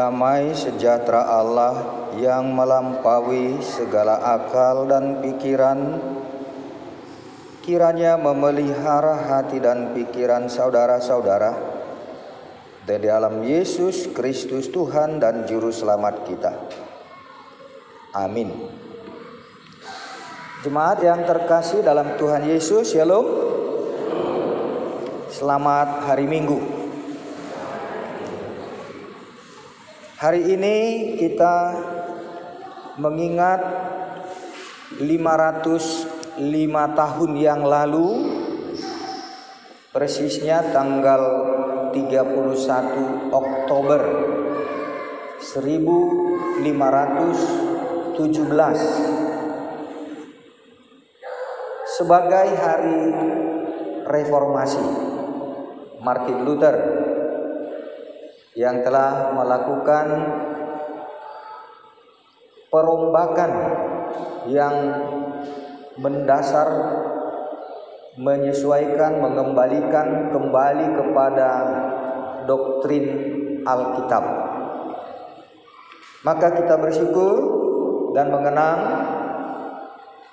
Damai sejahtera Allah yang melampaui segala akal dan pikiran, kiranya memelihara hati dan pikiran saudara-saudara di dalam Yesus Kristus Tuhan dan Juru Selamat kita. Amin. Jemaat yang terkasih dalam Tuhan Yesus, Shalom. Selamat hari Minggu. Hari ini kita mengingat 505 tahun yang lalu, persisnya tanggal 31 Oktober 1517 sebagai hari reformasi Martin Luther yang telah melakukan perombakan yang mendasar, menyesuaikan, mengembalikan kembali kepada doktrin Alkitab. Maka kita bersyukur dan mengenang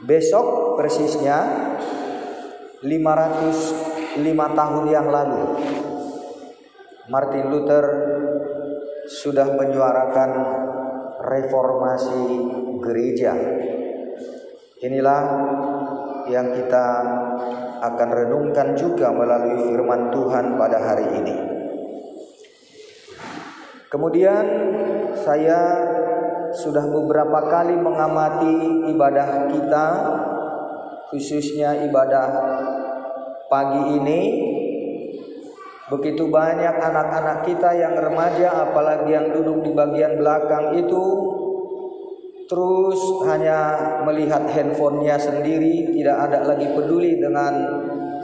besok persisnya 505 tahun yang lalu Martin Luther sudah menyuarakan reformasi gereja. Inilah yang kita akan renungkan juga melalui firman Tuhan pada hari ini. Kemudian saya sudah beberapa kali mengamati ibadah kita, khususnya ibadah pagi ini. Begitu banyak anak-anak kita yang remaja, apalagi yang duduk di bagian belakang itu, terus hanya melihat handphonenya sendiri, tidak ada lagi peduli dengan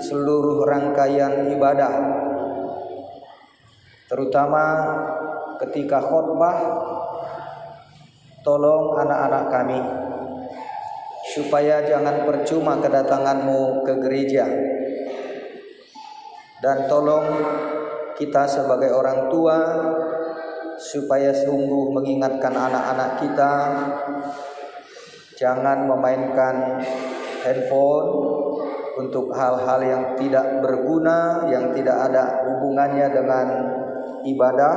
seluruh rangkaian ibadah. Terutama ketika khotbah, tolong anak-anak kami supaya jangan percuma kedatanganmu ke gereja. Dan tolong kita sebagai orang tua supaya sungguh mengingatkan anak-anak kita jangan memainkan handphone untuk hal-hal yang tidak berguna, yang tidak ada hubungannya dengan ibadah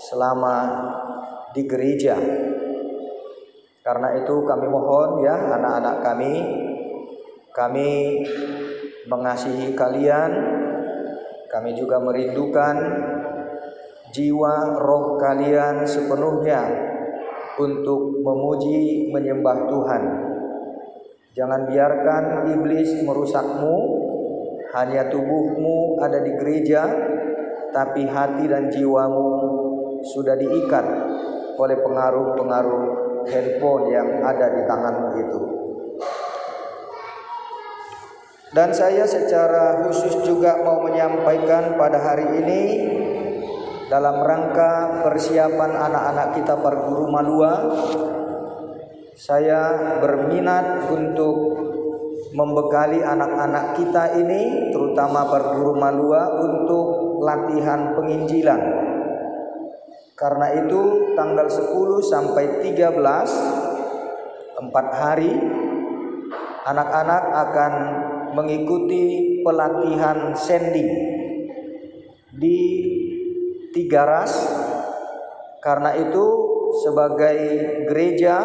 selama di gereja. Karena itu kami mohon ya anak-anak kami mengasihi kalian, kami juga merindukan jiwa roh kalian sepenuhnya untuk memuji menyembah Tuhan. Jangan biarkan iblis merusakmu, hanya tubuhmu ada di gereja, tapi hati dan jiwamu sudah diikat oleh pengaruh-pengaruh handphone yang ada di tanganmu itu. Dan saya secara khusus juga mau menyampaikan pada hari ini dalam rangka persiapan anak-anak kita Perguru Malua, saya berminat untuk membekali anak-anak kita ini, terutama Perguru Malua, untuk latihan penginjilan. Karena itu tanggal 10 sampai 13, 4 hari, anak-anak akan mengikuti pelatihan sending di 3 ras. Karena itu sebagai gereja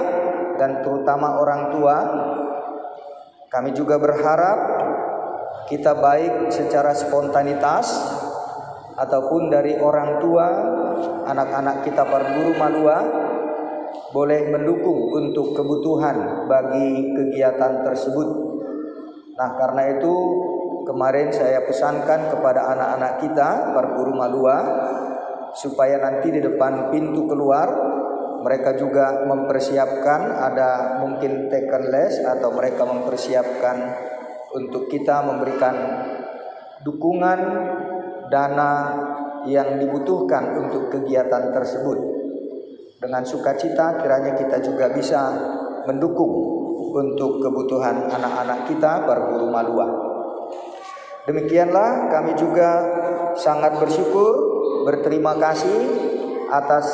dan terutama orang tua, kami juga berharap kita baik secara spontanitas ataupun dari orang tua anak-anak kita Perguru Malua boleh mendukung untuk kebutuhan bagi kegiatan tersebut. Nah, karena itu kemarin saya pesankan kepada anak-anak kita Perguru Malua supaya nanti di depan pintu keluar mereka juga mempersiapkan, ada mungkin taken les atau mereka mempersiapkan untuk kita memberikan dukungan dana yang dibutuhkan untuk kegiatan tersebut. Dengan sukacita kiranya kita juga bisa mendukung untuk kebutuhan anak-anak kita Perguru Malua. Demikianlah kami juga sangat bersyukur, berterima kasih atas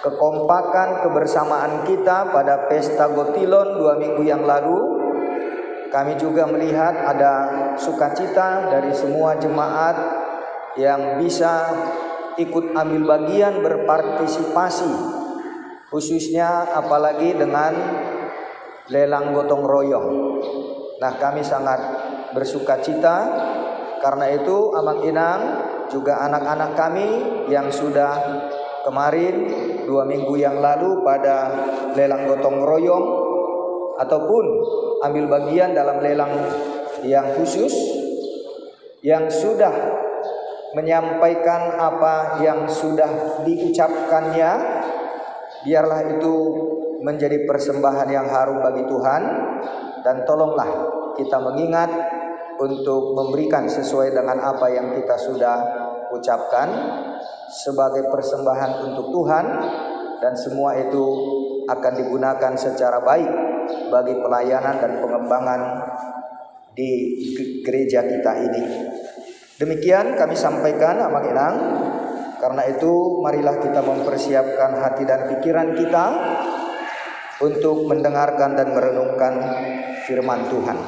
kekompakan kebersamaan kita pada pesta Gotilon 2 minggu yang lalu. Kami juga melihat ada sukacita dari semua jemaat yang bisa ikut ambil bagian berpartisipasi, khususnya apalagi dengan lelang gotong royong. Nah, kami sangat bersukacita. Karena itu Amang Inang juga anak-anak kami yang sudah kemarin 2 minggu yang lalu pada lelang gotong royong ataupun ambil bagian dalam lelang yang khusus, yang sudah menyampaikan apa yang sudah diucapkannya, biarlah itu menjadi persembahan yang harum bagi Tuhan. Dan tolonglah kita mengingat untuk memberikan sesuai dengan apa yang kita sudah ucapkan sebagai persembahan untuk Tuhan, dan semua itu akan digunakan secara baik bagi pelayanan dan pengembangan di gereja kita ini. Demikian kami sampaikan, Amang Inang. Karena itu marilah kita mempersiapkan hati dan pikiran kita untuk mendengarkan dan merenungkan firman Tuhan.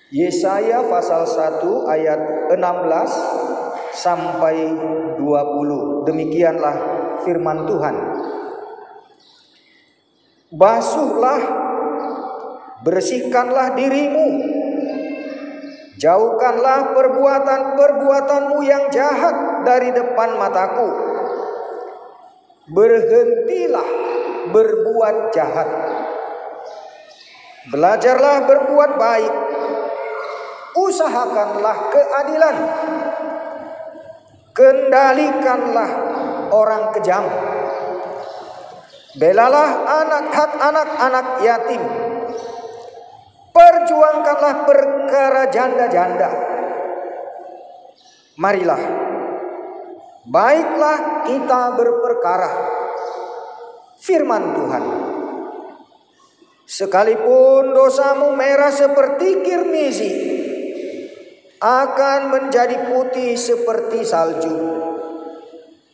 Yesaya pasal 1 ayat 16 sampai 20. Demikianlah firman Tuhan. Basuhlah, bersihkanlah dirimu. Jauhkanlah perbuatan-perbuatanmu yang jahat dari depan mataku. Berhentilah berbuat jahat. Belajarlah berbuat baik. Usahakanlah keadilan. Kendalikanlah orang kejam. Belalah hak anak-anak yatim. Perjuangkanlah perkara janda-janda. Marilah, baiklah kita berperkara. Firman Tuhan. Sekalipun dosamu merah seperti kirmizi, akan menjadi putih seperti salju.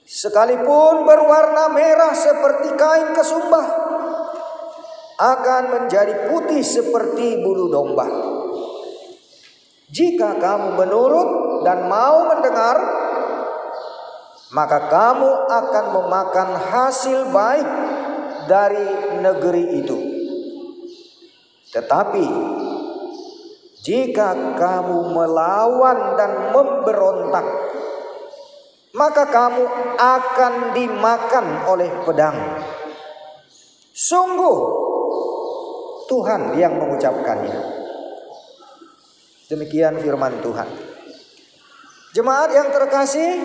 Sekalipun berwarna merah seperti kain kesumbah, akan menjadi putih seperti bulu domba. Jika kamu menurut dan mau mendengar, maka kamu akan memakan hasil baik dari negeri itu. Tetapi jika kamu melawan dan memberontak, maka kamu akan dimakan oleh pedang. Sungguh Tuhan yang mengucapkannya. Demikian firman Tuhan. Jemaat yang terkasih,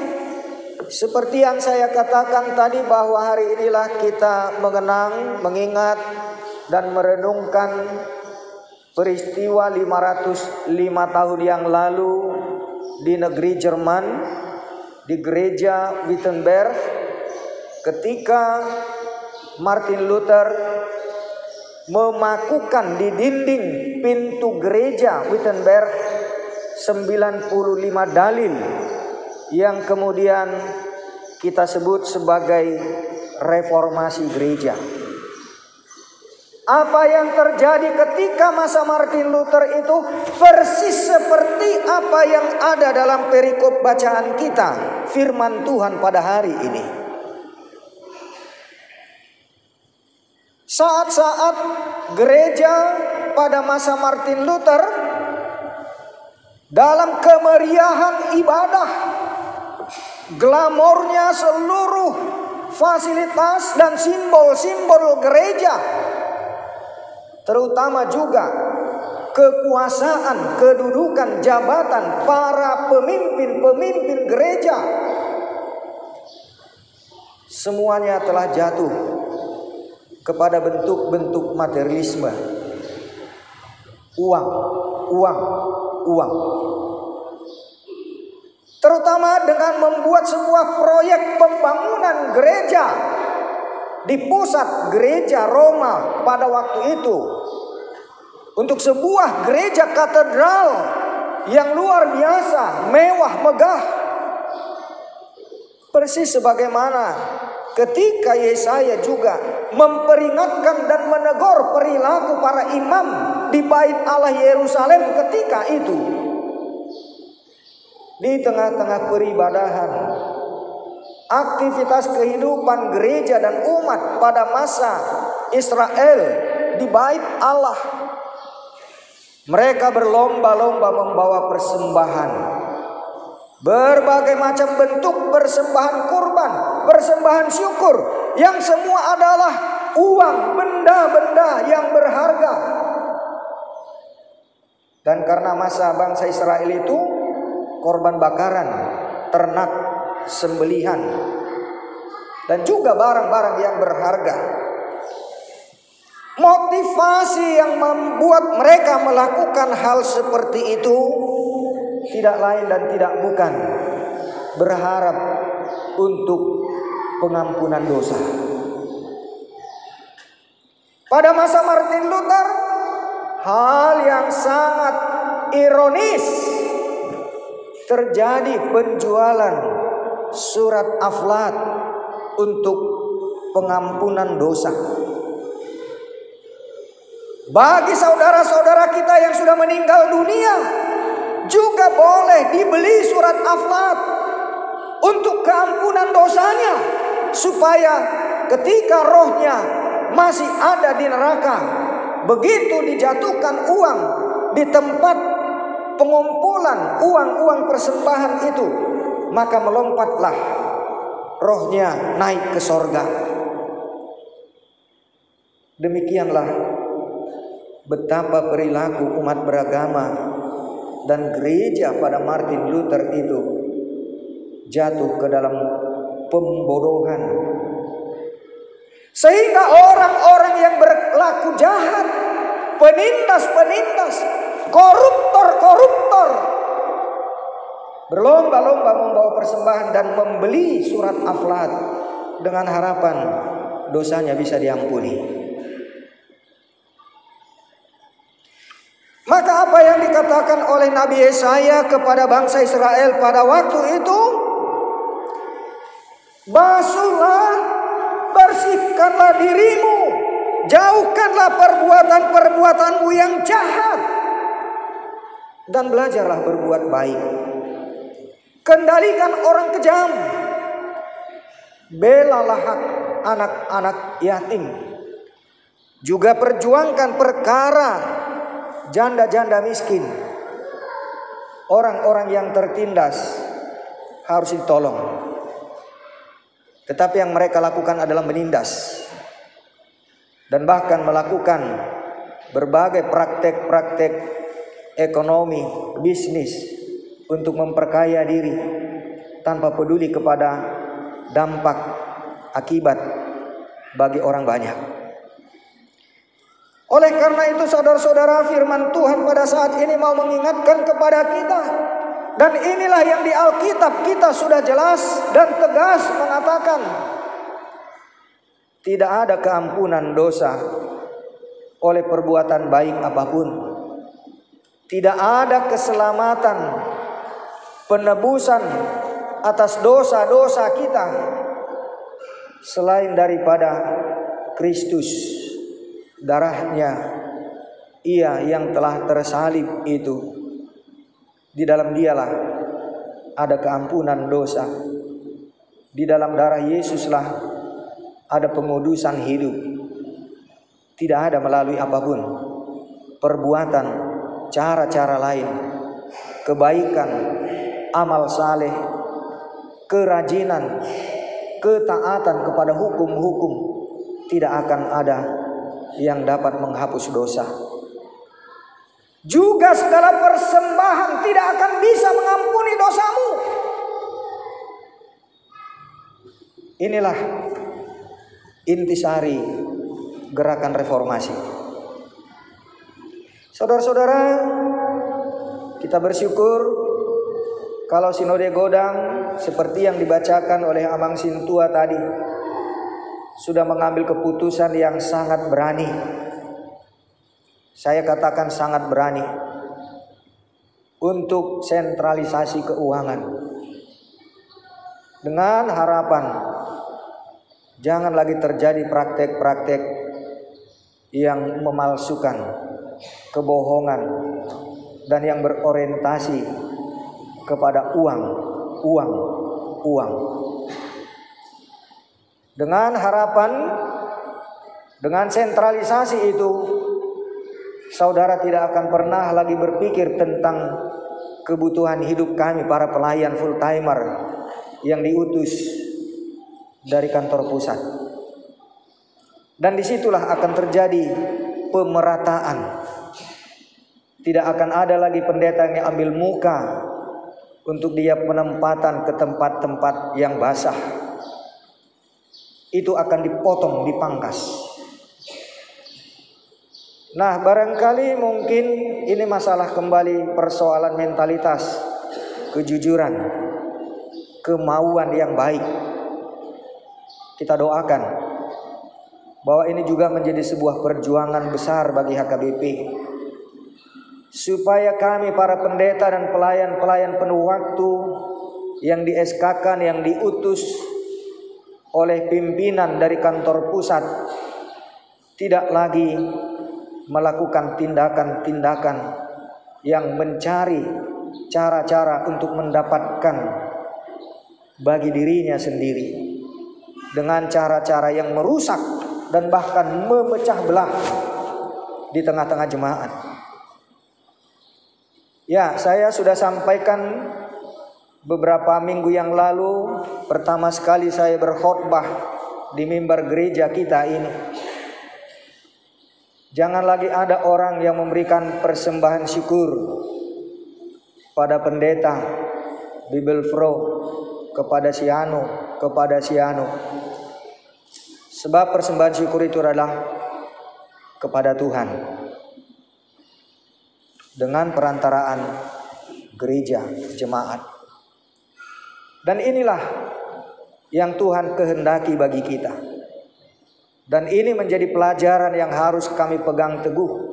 seperti yang saya katakan tadi, bahwa hari inilah kita mengenang, mengingat dan merenungkan peristiwa 505 tahun yang lalu di negeri Jerman, di gereja Wittenberg, ketika Martin Luther memakukan di dinding pintu gereja Wittenberg 95 dalil yang kemudian kita sebut sebagai reformasi gereja. Apa yang terjadi ketika masa Martin Luther itu persis seperti apa yang ada dalam perikop bacaan kita, firman Tuhan pada hari ini. Saat-saat gereja pada masa Martin Luther dalam kemeriahan ibadah, glamornya seluruh fasilitas dan simbol-simbol gereja, terutama juga kekuasaan, kedudukan, jabatan para pemimpin-pemimpin gereja, semuanya telah jatuh kepada bentuk-bentuk materialisme. Uang. Terutama dengan membuat sebuah proyek pembangunan gereja di pusat gereja Roma pada waktu itu, untuk sebuah gereja katedral yang luar biasa, mewah, megah. Persis sebagaimana ketika Yesaya juga memperingatkan dan menegur perilaku para imam di bait Allah Yerusalem ketika itu. Di tengah-tengah peribadahan, aktivitas kehidupan gereja dan umat pada masa Israel di bait Allah, mereka berlomba-lomba membawa persembahan. Berbagai macam bentuk persembahan kurban, persembahan syukur, yang semua adalah uang, benda-benda yang berharga. Dan karena masa bangsa Israel itu korban bakaran, ternak, sembelihan, dan juga barang-barang yang berharga. Motivasi yang membuat mereka melakukan hal seperti itu tidak lain dan tidak bukan berharap untuk pengampunan dosa. Pada masa Martin Luther, hal yang sangat ironis terjadi, penjualan surat aflat untuk pengampunan dosa. Bagi saudara-saudara kita yang sudah meninggal dunia, juga boleh dibeli surat aflat untuk keampunan dosanya, supaya ketika rohnya masih ada di neraka, begitu dijatuhkan uang di tempat pengumpulan uang-uang persembahan itu, maka melompatlah rohnya naik ke sorga. Demikianlah betapa perilaku umat beragama dan gereja pada Martin Luther itu jatuh ke dalam pembodohan, sehingga orang-orang yang berlaku jahat, penindas-penindas, koruptor-koruptor, berlomba-lomba membawa persembahan dan membeli surat aflat dengan harapan dosanya bisa diampuni. Maka apa yang dikatakan oleh Nabi Yesaya kepada bangsa Israel pada waktu itu? Basuhlah, bersihkanlah dirimu, jauhkanlah perbuatan-perbuatanmu yang jahat, dan belajarlah berbuat baik. Kendalikan orang kejam, belalah hak anak-anak yatim, juga perjuangkan perkara janda-janda miskin. Orang-orang yang tertindas harus ditolong, tetapi yang mereka lakukan adalah menindas dan bahkan melakukan berbagai praktek-praktek ekonomi, bisnis untuk memperkaya diri tanpa peduli kepada dampak akibat bagi orang banyak. Oleh karena itu saudara-saudara, firman Tuhan pada saat ini mau mengingatkan kepada kita, dan inilah yang di Alkitab kita sudah jelas dan tegas mengatakan, tidak ada keampunan dosa oleh perbuatan baik apapun. Tidak ada keselamatan, penebusan atas dosa-dosa kita selain daripada Kristus. Darahnya Ia yang telah tersalib itu, di dalam Dialah ada keampunan dosa. Di dalam darah Yesuslah ada pengudusan hidup. Tidak ada melalui apapun perbuatan, cara-cara lain, kebaikan, amal saleh, kerajinan, ketaatan kepada hukum-hukum, tidak akan ada yang dapat menghapus dosa. Juga segala persembahan tidak akan bisa mengampuni dosamu. Inilah intisari gerakan reformasi. Saudara-saudara, kita bersyukur kalau Sinode Godang seperti yang dibacakan oleh Amang Sintua tadi sudah mengambil keputusan yang sangat berani. Saya katakan sangat berani untuk sentralisasi keuangan. dengan harapan jangan lagi terjadi praktek-praktek yang memalsukan, kebohongan, dan yang berorientasi kepada uang. Dengan harapan, dengan sentralisasi itu, saudara tidak akan pernah lagi berpikir tentang kebutuhan hidup kami para pelayan full timer yang diutus dari kantor pusat. Dan disitulah akan terjadi pemerataan. Tidak akan ada lagi pendeta yang ambil muka untuk dia penempatan ke tempat-tempat yang basah. Itu akan dipotong, dipangkas. Nah, barangkali mungkin ini masalah kembali persoalan mentalitas, kejujuran, kemauan yang baik. Kita doakan bahwa ini juga menjadi sebuah perjuangan besar bagi HKBP, supaya kami para pendeta dan pelayan-pelayan penuh waktu yang di SK-kan, yang diutus oleh pimpinan dari kantor pusat, tidak lagi melakukan tindakan-tindakan yang mencari cara-cara untuk mendapatkan bagi dirinya sendiri dengan cara-cara yang merusak dan bahkan memecah belah di tengah-tengah jemaat. Ya, saya sudah sampaikan beberapa minggu yang lalu, pertama sekali saya berkhotbah di mimbar gereja kita ini. Jangan lagi ada orang yang memberikan persembahan syukur pada pendeta, Bible Pro, kepada si anu. Sebab persembahan syukur itu adalah kepada Tuhan dengan perantaraan gereja, jemaat. Dan inilah yang Tuhan kehendaki bagi kita. Dan ini menjadi pelajaran yang harus kami pegang teguh.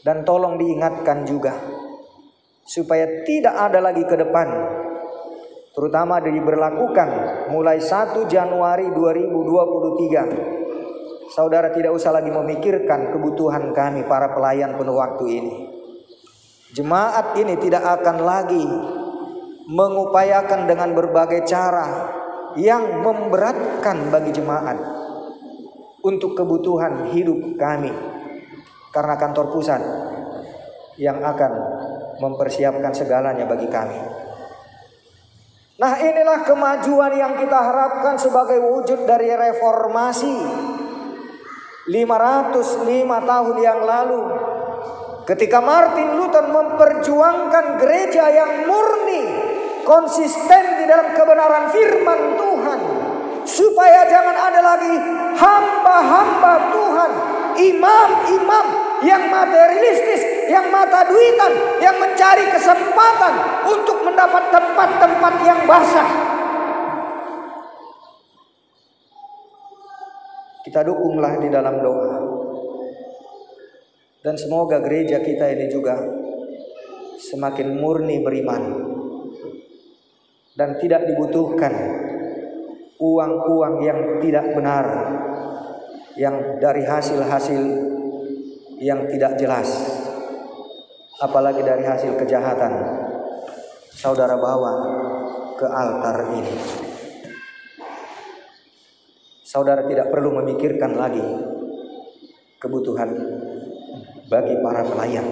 Dan tolong diingatkan juga, supaya tidak ada lagi ke depan, terutama diberlakukan mulai 1 Januari 2023. Saudara tidak usah lagi memikirkan kebutuhan kami para pelayan penuh waktu ini. Jemaat ini tidak akan lagi mengupayakan dengan berbagai cara yang memberatkan bagi jemaat untuk kebutuhan hidup kami, karena kantor pusat yang akan mempersiapkan segalanya bagi kami. Nah, inilah kemajuan yang kita harapkan sebagai wujud dari reformasi 505 tahun yang lalu, ketika Martin Luther memperjuangkan gereja yang murni, konsisten di dalam kebenaran firman Tuhan, supaya jangan ada lagi hamba-hamba Tuhan, imam-imam yang materialistis, yang mata duitan, yang mencari kesempatan untuk mendapat tempat-tempat yang basah. Kita dukunglah di dalam doa. Dan semoga gereja kita ini juga semakin murni beriman, dan tidak dibutuhkan uang-uang yang tidak benar, yang dari hasil-hasil yang tidak jelas, apalagi dari hasil kejahatan, saudara bawa ke altar ini. Saudara tidak perlu memikirkan lagi kebutuhan bagi para pelayan.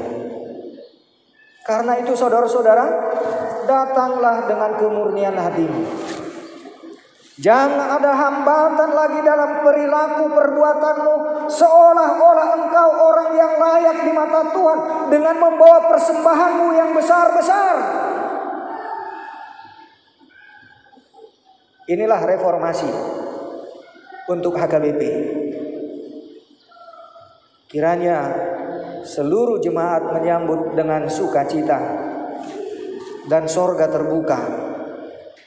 Karena itu saudara-saudara, datanglah dengan kemurnian hatimu. Jangan ada hambatan lagi dalam perilaku perbuatanmu, seolah-olah engkau orang yang layak di mata Tuhan dengan membawa persembahanmu yang besar-besar. Inilah reformasi untuk HKBP. Kiranya seluruh jemaat menyambut dengan sukacita dan sorga terbuka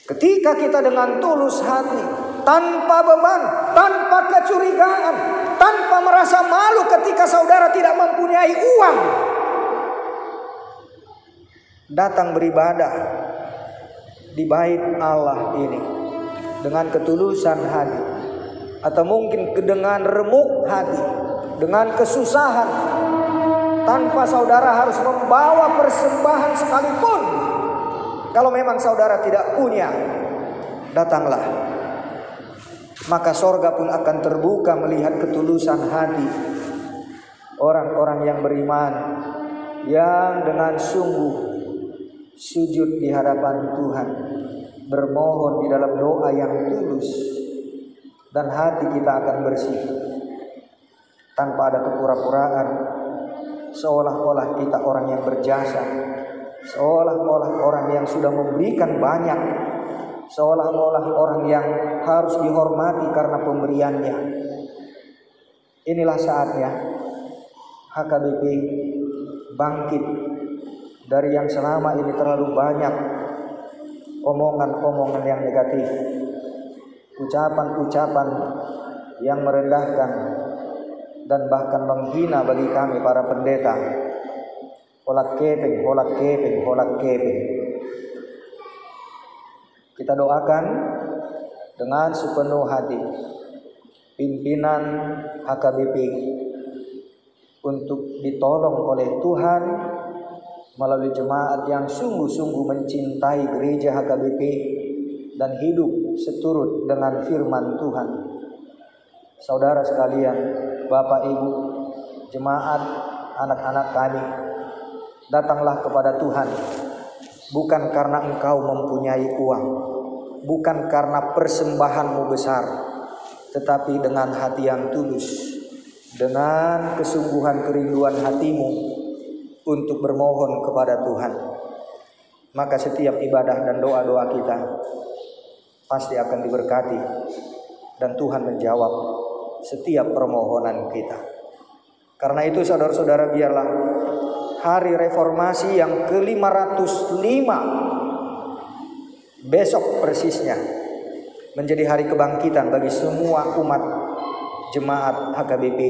ketika kita dengan tulus hati, tanpa beban, tanpa kecurigaan, tanpa merasa malu ketika saudara tidak mempunyai uang, datang beribadah di bait Allah ini. dengan ketulusan hati, atau mungkin dengan remuk hati, dengan kesusahan, tanpa saudara harus membawa persembahan sekalipun. Kalau memang saudara tidak punya, datanglah. Maka sorga pun akan terbuka melihat ketulusan hati orang-orang yang beriman, yang dengan sungguh sujud di hadapan Tuhan, bermohon di dalam doa yang tulus, dan hati kita akan bersih tanpa ada kepura-puraan, seolah-olah kita orang yang berjasa, seolah-olah orang yang sudah memberikan banyak, seolah-olah orang yang harus dihormati karena pemberiannya. Inilah saatnya HKBP bangkit dari yang selama ini terlalu banyak omongan-omongan yang negatif, ucapan-ucapan yang merendahkan dan bahkan menghina bagi kami para pendeta. Holak kepeng, holak kepeng, holak kepeng. Kita doakan dengan sepenuh hati pimpinan HKBP untuk ditolong oleh Tuhan melalui jemaat yang sungguh-sungguh mencintai gereja HKBP dan hidup seturut dengan firman Tuhan. Saudara sekalian, Bapak Ibu, jemaat, anak-anak kami, datanglah kepada Tuhan bukan karena engkau mempunyai uang, bukan karena persembahanmu besar, tetapi dengan hati yang tulus, dengan kesungguhan kerinduan hatimu untuk bermohon kepada Tuhan. Maka setiap ibadah dan doa-doa kita pasti akan diberkati, dan Tuhan menjawab setiap permohonan kita. Karena itu saudara-saudara, biarlah hari reformasi yang ke-505 besok persisnya menjadi hari kebangkitan bagi semua umat jemaat HKBP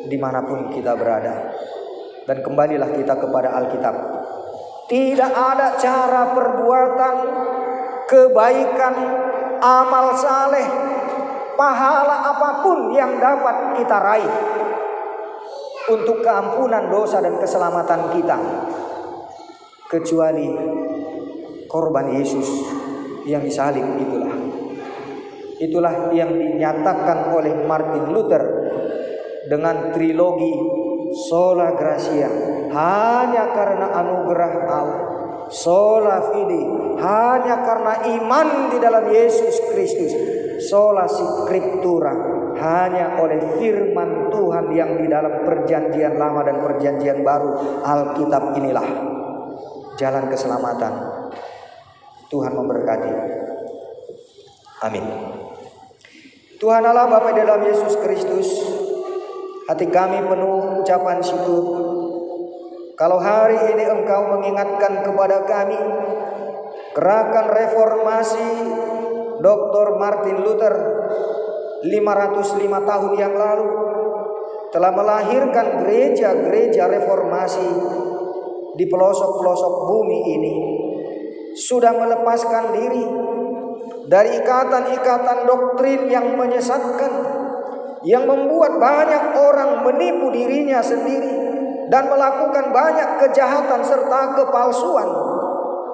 dimanapun kita berada. Dan kembalilah kita kepada Alkitab. Tidak ada cara perbuatan kebaikan, amal saleh, pahala apapun yang dapat kita raih untuk keampunan dosa dan keselamatan kita, kecuali korban Yesus yang disalib. Itulah yang dinyatakan oleh Martin Luther dengan trilogi Sola Gratia, hanya karena anugerah Allah. Sola Fide, hanya karena iman di dalam Yesus Kristus. Sola Scriptura, hanya oleh firman Tuhan yang di dalam perjanjian lama dan perjanjian baru, Alkitab inilah jalan keselamatan. Tuhan memberkati. Amin. Tuhan Allah Bapa dalam Yesus Kristus, hati kami penuh ucapan syukur kalau hari ini Engkau mengingatkan kepada kami gerakan reformasi Dr. Martin Luther 505 tahun yang lalu telah melahirkan gereja-gereja reformasi di pelosok-pelosok bumi ini, sudah melepaskan diri dari ikatan-ikatan doktrin yang menyesatkan, yang membuat banyak orang menipu dirinya sendiri dan melakukan banyak kejahatan serta kepalsuan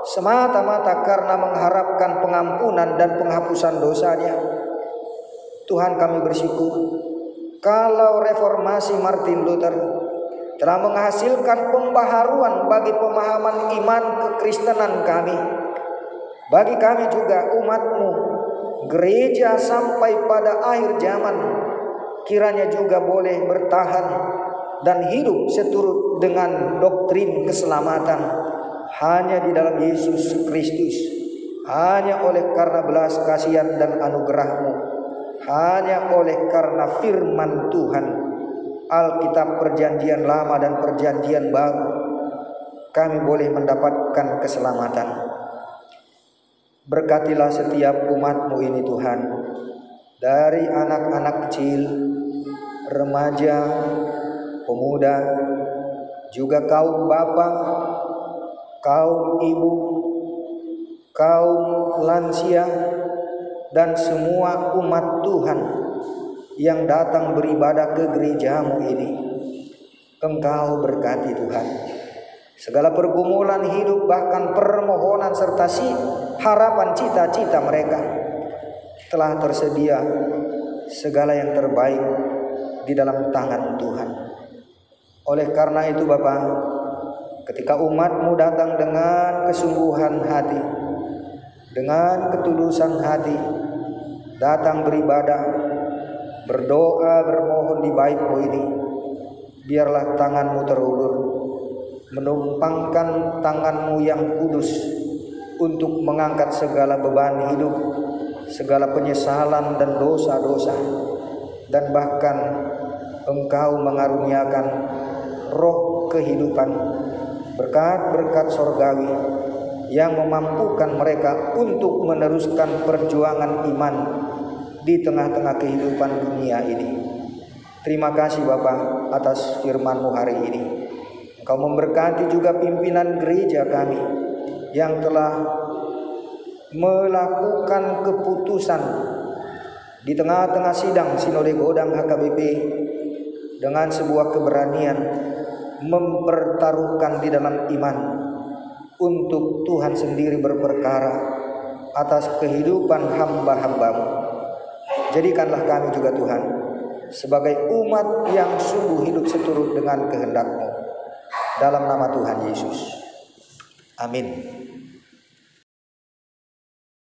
semata-mata karena mengharapkan pengampunan dan penghapusan dosanya. Tuhan, kami bersyukur kalau reformasi Martin Luther telah menghasilkan pembaharuan bagi pemahaman iman kekristenan kami, bagi kami juga umat-Mu, gereja sampai pada akhir zaman, kiranya juga boleh bertahan dan hidup seturut dengan doktrin keselamatan hanya di dalam Yesus Kristus, hanya oleh karena belas kasihan dan anugerah-Mu, hanya oleh karena firman Tuhan, Alkitab perjanjian lama dan perjanjian baru, kami boleh mendapatkan keselamatan. Berkatilah setiap umat-Mu ini Tuhan, dari anak-anak kecil, remaja, pemuda, juga kaum bapak, kaum ibu, kaum lansia, dan semua umat Tuhan yang datang beribadah ke gerejamu ini. Engkau berkati Tuhan. Segala pergumulan hidup, bahkan permohonan serta harapan cita-cita mereka, telah tersedia segala yang terbaik di dalam tangan Tuhan. Oleh karena itu Bapa, ketika umat-Mu datang dengan kesungguhan hati, dengan ketulusan hati, datang beribadah, berdoa, bermohon di bait-Mu ini, biarlah tangan-Mu terulur, menumpangkan tangan-Mu yang kudus untuk mengangkat segala beban hidup, segala penyesalan dan dosa-dosa, dan bahkan Engkau mengaruniakan roh kehidupan, berkat-berkat sorgawi yang memampukan mereka untuk meneruskan perjuangan iman di tengah-tengah kehidupan dunia ini. Terima kasih Bapa atas firman-Mu hari ini. Engkau memberkati juga pimpinan gereja kami yang telah melakukan keputusan di tengah-tengah sidang Sinode Godang HKBP dengan sebuah keberanian mempertaruhkan di dalam iman untuk Tuhan sendiri berperkara atas kehidupan hamba-hamba-Mu. Jadikanlah kami juga Tuhan sebagai umat yang sungguh hidup seturut dengan kehendak-Mu. Dalam nama Tuhan Yesus. Amin.